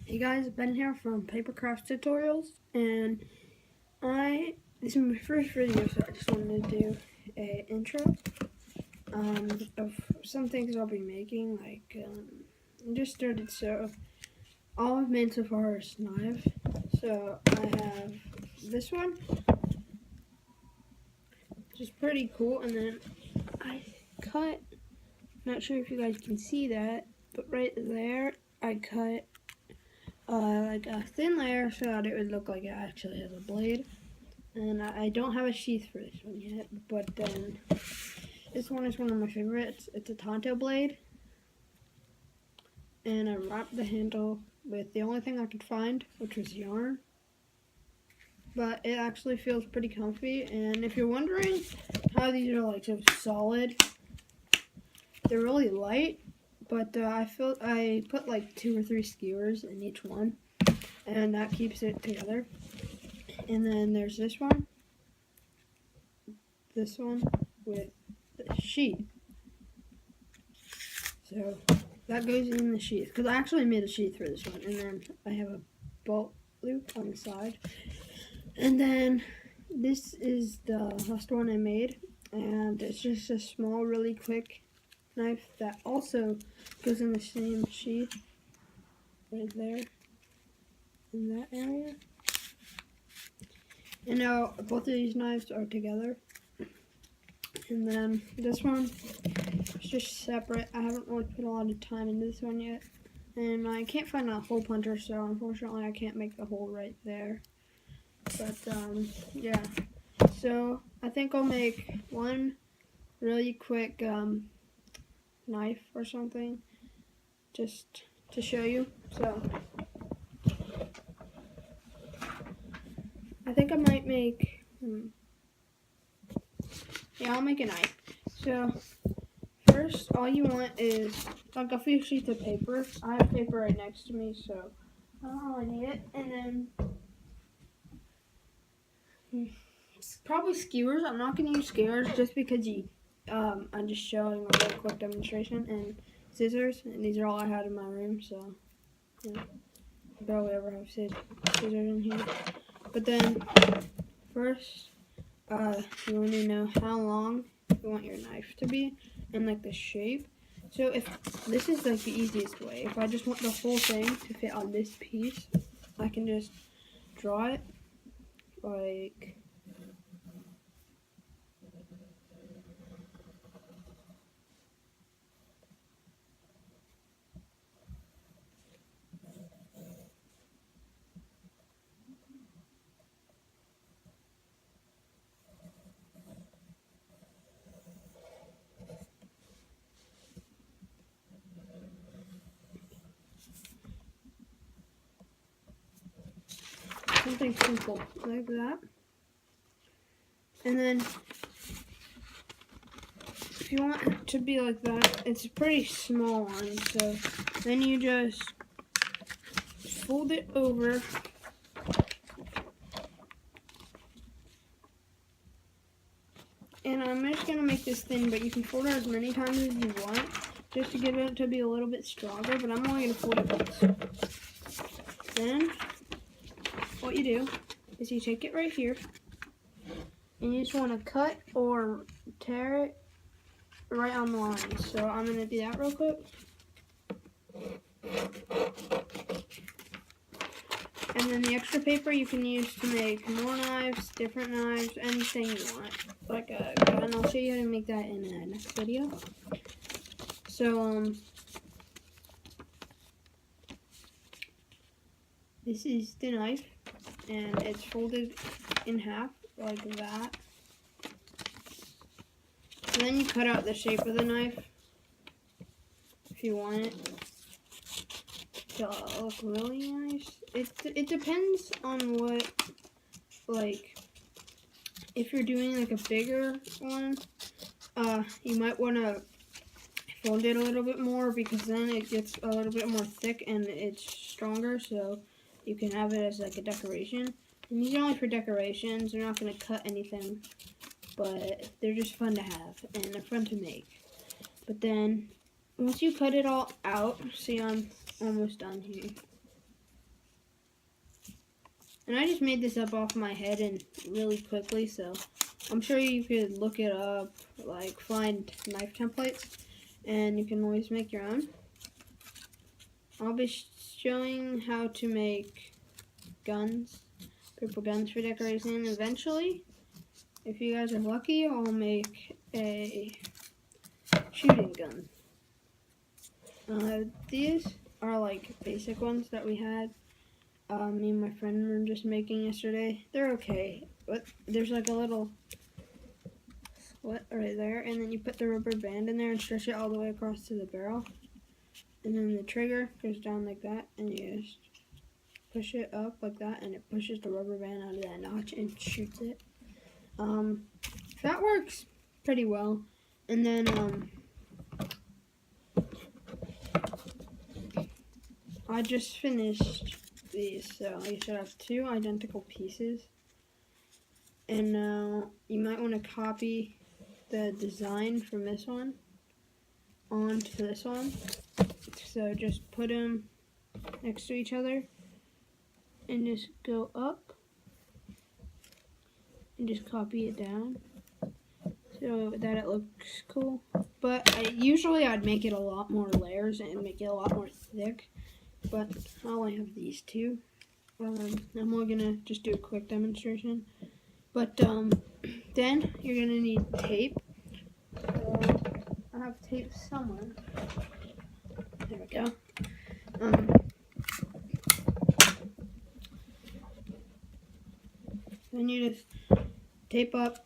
Hey guys, Ben here from Papercraft Tutorials, and this is my first video, so I just wanted to do an intro of some things I'll be making. I just started, so all I've made so far is knives. So I have this one, which is pretty cool, and then I cut. Not sure if you guys can see that, but right there I cut like a thin layer so that it would look like it actually has a blade. And I don't have a sheath for this one yet, but then this one is one of my favorites. It's a Tonto blade, and I wrapped the handle with the only thing I could find, which was yarn. But it actually feels pretty comfy, and if you're wondering how these are like so solid, they're really light, but I put like 2 or 3 skewers in each one, and that keeps it together. And then there's this one with the sheath. So that goes in the sheath, because I actually made a sheath for this one, and then I have a bolt loop on the side. And then this is the last one I made, and it's just a small, really quick knife that also goes in the same sheath right there in that area. And now both of these knives are together. And then this one is just separate. I haven't really put a lot of time into this one yet. And I can't find a hole puncher, so unfortunately I can't make the hole right there. But yeah. So I think I'll make one really quick knife or something just to show you. So I think I might make I'll make a knife. So first, all you want is like a few sheets of paper. I have paper right next to me, so I don't really need it. And then probably skewers. I'm not going to use skewers just because I'm just showing a real quick demonstration. And scissors, and these are all I had in my room, so yeah, I barely ever have scissors in here. But then first, you want to know how long you want your knife to be and like the shape. So if this is like the easiest way, if I just want the whole thing to fit on this piece, I can just draw it like something simple like that. And then if you want it to be like that, it's a pretty small one, so then you just fold it over. And I'm just going to make this thin, but you can fold it as many times as you want, just to get it to be a little bit stronger, but I'm only going to fold it once. Then, what you do is you take it right here, and you just want to cut or tear it right on the line. So I'm going to do that real quick. And then the extra paper you can use to make more knives, different knives, anything you want. Like a gun. I'll show you how to make that in the next video. So, this is the knife, and it's folded in half like that. And then you cut out the shape of the knife if you want it to look really nice. It depends on what, like, if you're doing like a bigger one, you might want to fold it a little bit more, because then it gets a little bit more thick and it's stronger, so you can have it as like a decoration. And these are only for decorations. They're not going to cut anything, but they're just fun to have and they're fun to make. But then once you cut it all out, see, I'm almost done here. And I just made this up off my head and really quickly, so I'm sure you could look it up, like find knife templates, and you can always make your own. I'll be showing how to make guns, purple guns for decoration eventually. If you guys are lucky, I'll make a shooting gun. These are like basic ones that we had. Me and my friend were just making yesterday. They're okay, but there's like a little slit right there, and then you put the rubber band in there and stretch it all the way across to the barrel. And then the trigger goes down like that, and you just push it up like that, and it pushes the rubber band out of that notch and shoots it. That works pretty well. And then I just finished these, so you should have 2 identical pieces. And now you might want to copy the design from this one onto this one. So just put them next to each other and just go up and just copy it down so that it looks cool. But usually I'd make it a lot more layers and make it a lot more thick, but I only have these 2. I'm only gonna just do a quick demonstration. But then you're gonna need tape. So I have tape somewhere. There we go. Then you just tape up.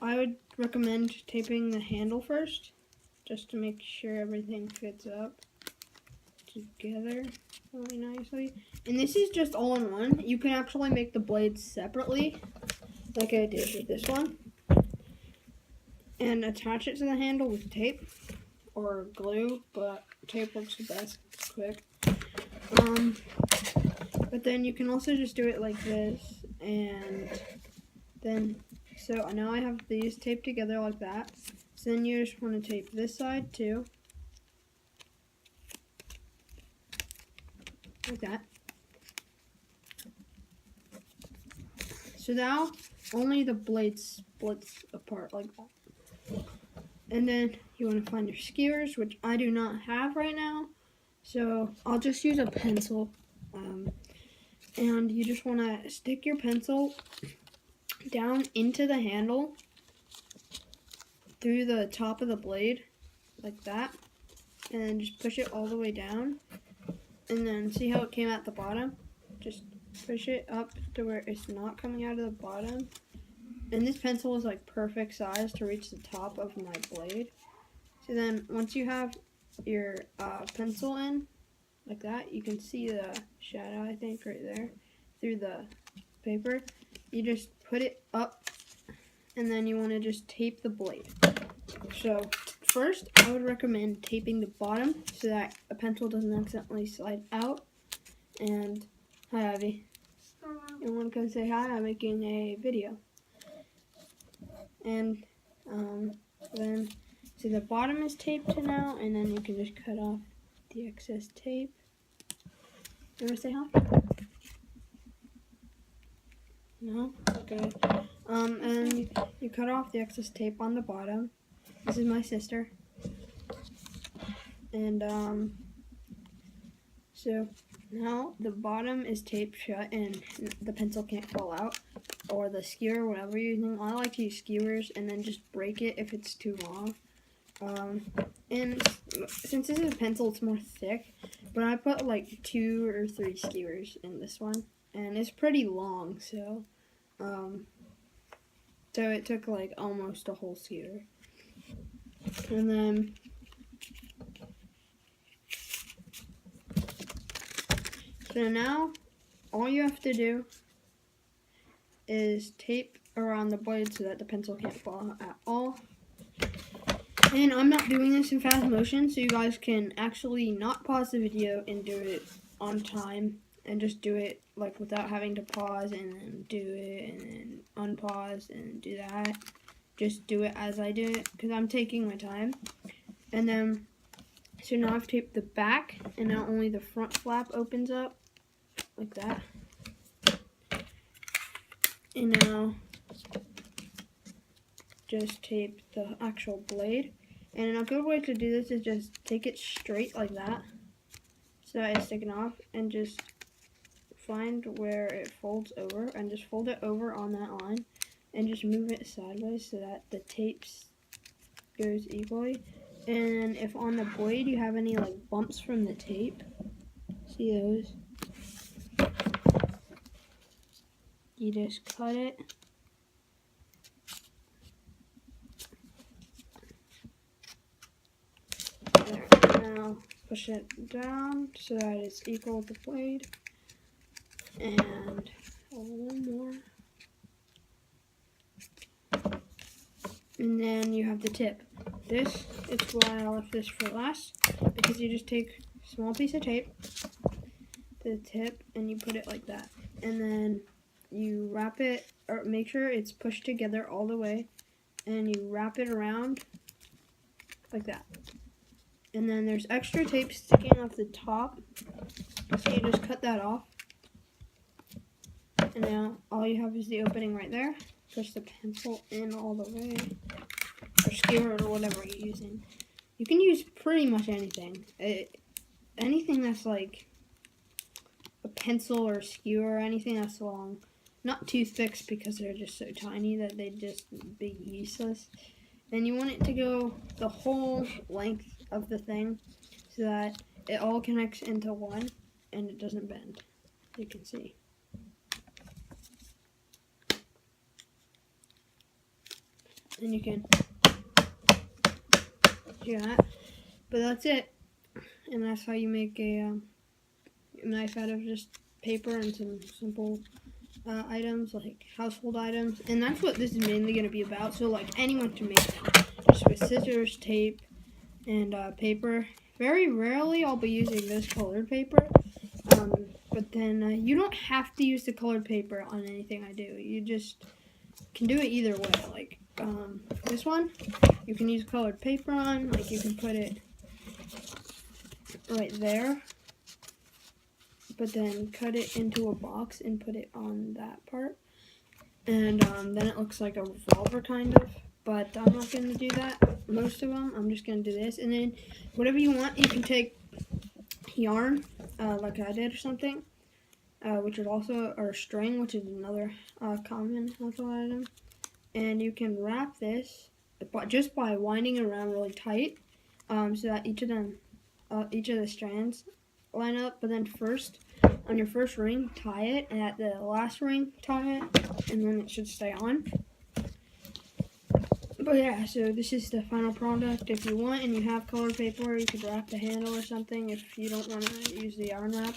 I would recommend taping the handle first, just to make sure everything fits up together really nicely. And this is just all in one. You can actually make the blades separately, like I did with this one, and attach it to the handle with tape or glue, but tape works the best. It's quick. But then you can also just do it like this, and then so now I have these taped together like that. So then you just want to tape this side too, like that. So now only the blade splits apart like that. And then you want to find your skewers, which I do not have right now. So I'll just use a pencil. And you just want to stick your pencil down into the handle through the top of the blade like that. And then just push it all the way down. And then see how it came at the bottom? Just push it up to where it's not coming out of the bottom. And this pencil is like perfect size to reach the top of my blade. So then once you have your pencil in like that, you can see the shadow, I think, right there through the paper. You just put it up, and then you want to just tape the blade. So first, I would recommend taping the bottom so that a pencil doesn't accidentally slide out. And hi, Ivy. You want to come say hi? I'm making a video. And then, so the bottom is taped now, and then you can just cut off the excess tape. You want to say hi? No? Okay. And you cut off the excess tape on the bottom. This is my sister. And, so now the bottom is taped shut and the pencil can't fall out, or the skewer, whatever you're using. I like to use skewers and then just break it if it's too long. And since this is a pencil, it's more thick, but I put like 2 or 3 skewers in this one, and it's pretty long, so it took like almost a whole skewer. And then so now all you have to do is tape around the blade so that the pencil can't fall out at all. And I'm not doing this in fast motion, so you guys can actually not pause the video and do it on time, and just do it like without having to pause and then do it and then unpause and do that. Just do it as I do it, because I'm taking my time. And then, so now I've taped the back, and now only the front flap opens up like that. And now just tape the actual blade. And a good way to do this is just take it straight like that, so that it's sticking off, and just find where it folds over and just fold it over on that line and just move it sideways so that the tape goes equally. And if on the blade you have any like bumps from the tape, see those? You just cut it. There. Now push it down so that it's equal with the blade. And a little more. And then you have the tip. This is why I left this for last, because you just take a small piece of tape, the tip, and you put it like that. And then you wrap it, or make sure it's pushed together all the way, and you wrap it around like that. And then there's extra tape sticking off the top, so you just cut that off. And now all you have is the opening right there. Push the pencil in all the way, or skewer, or whatever you're using. You can use pretty much anything. Anything that's like a pencil or skewer, anything that's long. Not toothpicks, because they're just so tiny that they'd just be useless. And you want it to go the whole length of the thing so that it all connects into one and it doesn't bend. You can see. And you can do that. But that's it. And that's how you make a knife out of just paper and some simple items, like household items. And that's what this is mainly going to be about. So like anyone can make it, just with scissors, tape, and paper. Very rarely I'll be using this colored paper. But then you don't have to use the colored paper on anything I do. You just can do it either way. Like this one, you can use colored paper on. Like you can put it right there, but then cut it into a box and put it on that part. And then it looks like a revolver kind of. But I'm not going to do that. Most of them, I'm just going to do this. And then whatever you want, you can take yarn, like I did or something, which is also, or string, which is another common household item. And you can wrap this just by winding it around really tight, so that each of the strands line up. But then first, on your first ring, tie it, and at the last ring, tie it, and then it should stay on. But yeah, so this is the final product. If you want and you have colored paper, you could wrap the handle or something if you don't want to use the yarn wrap.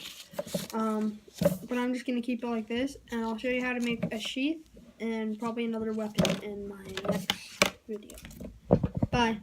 But I'm just going to keep it like this, and I'll show you how to make a sheath and probably another weapon in my next video. Bye.